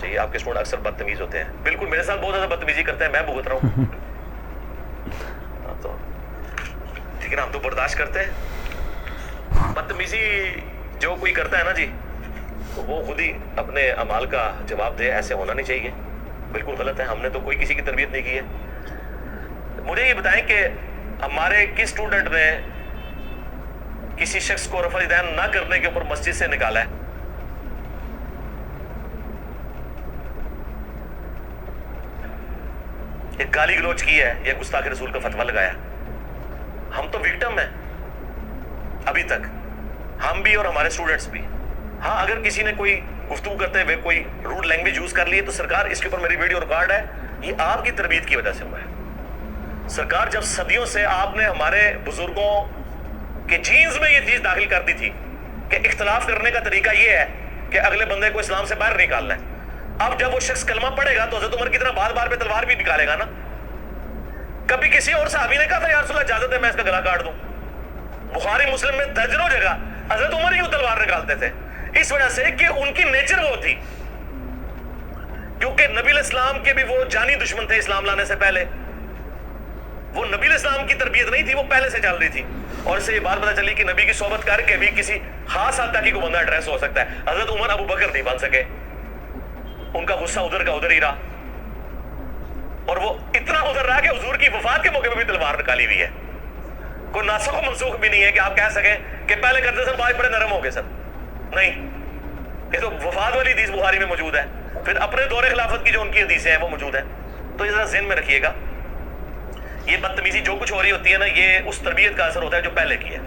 چاہیے. آپ کے اسٹوڈنٹ اکثر بدتمیز ہوتے ہیں. بالکل میرے ساتھ بہت زیادہ بدتمیزی کرتے ہیں, میں بھگت رہا ہوں. تو ٹھیک ہے نا, ہم تو برداشت کرتے ہیں. بدتمیزی جو کوئی کرتا ہے نا جی, تو وہ خود ہی اپنے اعمال کا جواب دے. ایسے ہونا نہیں چاہیے, بالکل غلط ہے. ہم نے تو کوئی کسی کی تربیت نہیں کی ہے. مجھے یہ بتائیں کہ ہمارے کس اسٹوڈنٹ نے کسی شخص کو رفع الیدین نہ کرنے کے اوپر مسجد سے نکالا ہے؟ یہ گالی گلوچ کی ہے یا گستاخ رسول کا فتویٰ لگایا؟ ہم تو وکٹم ہیں ابھی تک, ہم بھی اور ہمارے اسٹوڈنٹس بھی. ہاں اگر کسی نے کوئی گفتگو کرتے ہوئے کوئی روڈ لینگویج یوز کر لی ہے تو سرکار اس کے اوپر میری ویڈیو ریکارڈ ہے, یہ آپ کی تربیت کی وجہ سے ہوا ہے. سرکار جب صدیوں سے آپ نے ہمارے بزرگوں کے جینز میں یہ چیز داخل کر دی تھی کہ اختلاف کرنے کا طریقہ یہ ہے کہ اگلے بندے کو اسلام سے باہر نکالنا ہے. اب جب وہ شخص کلمہ پڑھے گا تو حضرت عمر کی طرح بار بار پہ تلوار بھی نکالے گا نا. کبھی کسی اور صحابی نے کہا تھا یا رسول اللہ اجازت ہے میں اس کا گلا کاٹ دوں؟ بخاری مسلم میں درجنوں جگہ حضرت عمر ہی تلوار نکالتے تھے, اس وجہ سے کہ ان کی نیچر وہ تھی. کیونکہ نبی علیہ السلام کے بھی وہ جانی دشمن تھے اسلام لانے سے پہلے. وہ نبی علیہ السلام کی تربیت نہیں تھی, وہ پہلے سے چل رہی تھی. اور اس سے یہ بات پتہ چلی کہ نبی کی صحبت کر کے بھی کسی خاص حد تک ہی کو بندہ ایڈریس ہو سکتا ہے. حضرت عمر ابو بکر نہیں بن سکے, ان کا غصہ ادھر کا ادھر ہی رہا, اور وہ اتنا ادھر رہا کہ حضور کی وفات کے موقع پہ بھی تلوار نکالی ہوئی ہے. کوئی ناسخ و منسوخ بھی نہیں ہے کہ آپ کہہ سکیں کہ پہلے کرتے سن بعد بڑے نرم ہو گئے سن. نہیں, یہ تو وفات والی حدیث بخاری میں موجود ہے, پھر اپنے دور خلافت کی جو ان کی حدیثیں ہیں وہ موجود ہیں. تو یہ ذرا ذہن میں رکھیے گا, یہ بدتمیزی جو کچھ ہو رہی ہوتی ہے نا, یہ اس تربیت کا اثر ہوتا ہے جو پہلے کی ہے.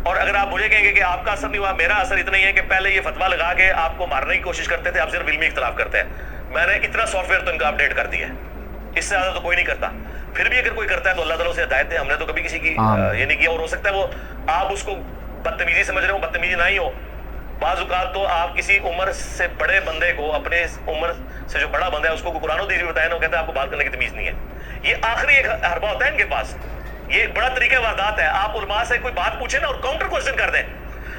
اور اگر آپ مجھے کہیں گے کہ آپ کا اثر نہیں ہوا, میرا اثر اتنا ہی ہے کہ پہلے یہ فتویٰ لگا کے آپ کو مارنے کی کوشش کرتے تھے, آپ صرف علمی اختلاف کرتے ہیں. میں نے اتنا سافٹ ویئر تو ان کا اپڈیٹ کر دیا ہے, اس سے زیادہ تو کوئی نہیں کرتا. پھر بھی اگر کوئی کرتا ہے تو اللہ تعالیٰ سے ہدایت ہے, ہم نے تو کبھی کسی کی یہ نہیں کیا. اور ہو سکتا ہے وہ آپ اس کو بدتمیزی سمجھ رہے ہو, بدتمیزی نہ ہی ہو. بعض اوقات تو آپ کسی عمر سے بڑے بندے کو, اپنے عمر سے جو بڑا بندہ ہے اس کو قرآن و حدیث بھی بتایا نا, وہ کہتا ہے آپ کو بات کرنے کی تمیز نہیں ہے. یہ آخری ایک حربہ ہوتا ہے ان کے پاس, یہ ایک بڑا طریقہ واردات ہے. آپ علماء سے کوئی بات پوچھیں نا اور کاؤنٹر کوشچن کر دیں.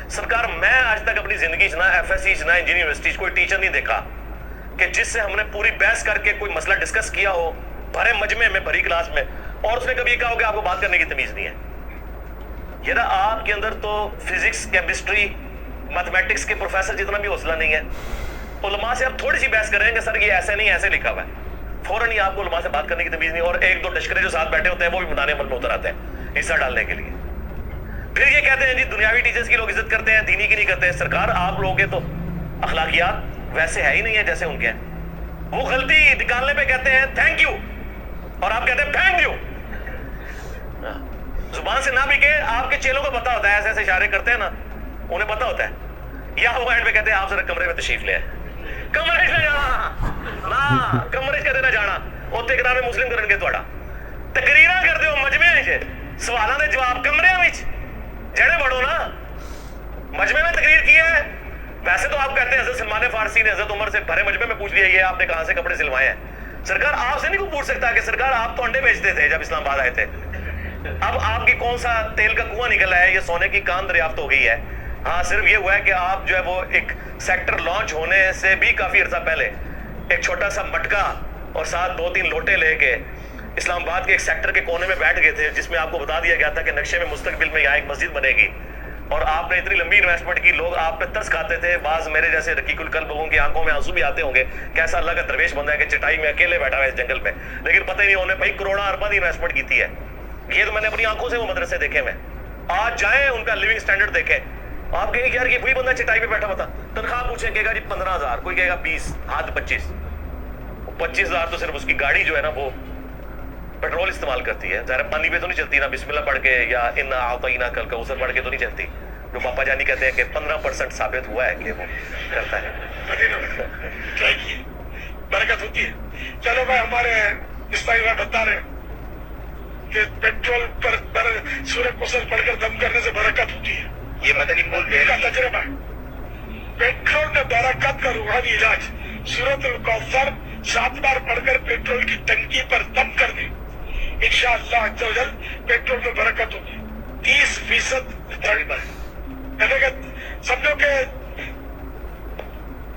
سرکار میں آج تک اپنی زندگی نہ ایف ایس سی نہ انجینئرنگ یونیورسٹی کوئی ٹیچر نہیں دیکھا کہ جس سے ہم نے پوری بحث کر کے کوئی مسئلہ ڈسکس کیا ہو بھرے مجمع میں, بھری کلاس میں, اور اس نے کبھی کہا ہو کہ آپ کو بات کرنے کی تمیز نہیں ہے. یہ نا آپ کے اندر تو فزکس, کیمسٹری, میتھمیٹکس کے پروفیسر جتنا بھی حوصلہ نہیں ہے. علماء سے آپ تھوڑی سی بحث کریں گے, سر یہ ایسے نہیں ایسے لکھا ہوا ہے, فوراً ہی آپ کو علماء سے بات کرنے کی تمیز نہیں. اور ایک دو ٹشکرے جو ساتھ بیٹھے ہوتے ہیں وہ بھی میدان عمل میں اتر آتے ہیں حصہ ڈالنے کے لیے. پھر یہ کہتے ہیں جی دنیاوی ٹیچرز کی لوگ عزت کرتے ہیں, دینی کی نہیں کرتے. سرکار آپ لوگوں کے تو اخلاقیات ویسے ہے ہی نہیں ہے جیسے ان کے ہیں. وہ غلطی نکالنے پہ کہتے ہیں تھینک یو, اور آپ کہتے ہیں تھینک یو. زبان سے نہ بھی کہ آپ کے چیلوں کو پتا ہوتا ہے, ایسے ایسے اشارے کرتے ہیں نا, انہیں پتا ہوتا ہے. یا وہ اینڈ پہ کہتے ہیں آپ ذرا کمرے میں تشریف لے آئے. کمرے سے جانا نا, کمرے سے دینا جانا اوتے کرام مسلم کرن کے تھوڑا تقریراں کر دیو مجمع وچ, سوالاں دے جواب کمرے وچ جڑے بڑو نا. مجمع میں تقریر کی ہے, ویسے تو آپ کہتے ہیں حضرت سلمان فارسی نے حضرت عمر سے بھرے مجمع میں پوچھ لیا یہ آپ نے کہاں سے کپڑے سلوائے ہیں. سرکار آپ سے نہیں کوئی پوچھ سکتا کہ سرکار آپ تو انڈے بیچتے تھے جب اسلام آباد آئے تھے, اب آپ کی کون سا تیل کا کنواں نکل آیا ہے, یہ سونے کی کان دریافت ہو گئی ہے. ہاں صرف یہ ہوا ہے کہ آپ جو ہے وہ ایک سیکٹر لانچ ہونے سے بھی کافی عرصہ پہلے ایک چھوٹا سا مٹکا اور ساتھ 2-3 لوٹے لے کے اسلام آباد کے ایک سیکٹر کے کونے میں بیٹھ گئے تھے, جس میں آپ کو بتا دیا گیا تھا کہ نقشے میں مستقبل میں یہاں ایک مسجد بنے گی. اور آپ نے اتنی لمبی انویسٹمنٹ کی, لوگ آپ پہ ترس کھاتے تھے. بعض میرے جیسے رقیق القلب لوگوں کی آنکھوں میں آنسو بھی آتے ہوں گے, کیسا اللہ کا درویش بندہ ہے کہ چٹائی میں اکیلے بیٹھا ہوا ہے اس جنگل میں. لیکن پتہ ہی نہیں انہوں نے بھائی کروڑوں ارباں کی انویسٹمنٹ کی تھی ہے. یہ تو میں نے اپنی آنکھوں سے وہ مدرسے دیکھے میں. آج جائیں ان کا لیونگ سٹینڈرڈ دیکھیں, آپ کہیں گے یار یہ وہی بندہ چٹائی پہ بیٹھا ہوا تھا. تنخواہ پوچھیں, کہے گا جی 15,000, کوئی کہے گا 20, حد 25. 25,000 تو صرف اس کی گاڑی جو ہے نا وہ پیٹرول استعمال کرتی ہے, ظاہر پانی پہ تو نہیں چلتی نا, بسم اللہ پڑھ کے یا انا اعطیناک الکوثر پڑھ کے تو نہیں چلتی. جو پاپا جانی کہتے ہیں کہ 15% ثابت ہوا ہے کہ وہ کرتا ہے. برکت ہوتی ہے. چلو بھائی, ہمارے اسلامی میں بتا رہے کہ پیٹرول پر سورہ کوثر پڑھ کر دم کرنے سے برکت ہوتی ہے. یہ مدنی ملک کا تجربہ ہے. پیٹرول میں برکت کا روحانی علاج سورۃ الکوثر 7 بار پڑھ کر پیٹرول کی ٹنکی پر دم کر دیں, انشاءاللہ عز و جل پیٹرول میں برکت ہوگی. 30% سمجھو کہ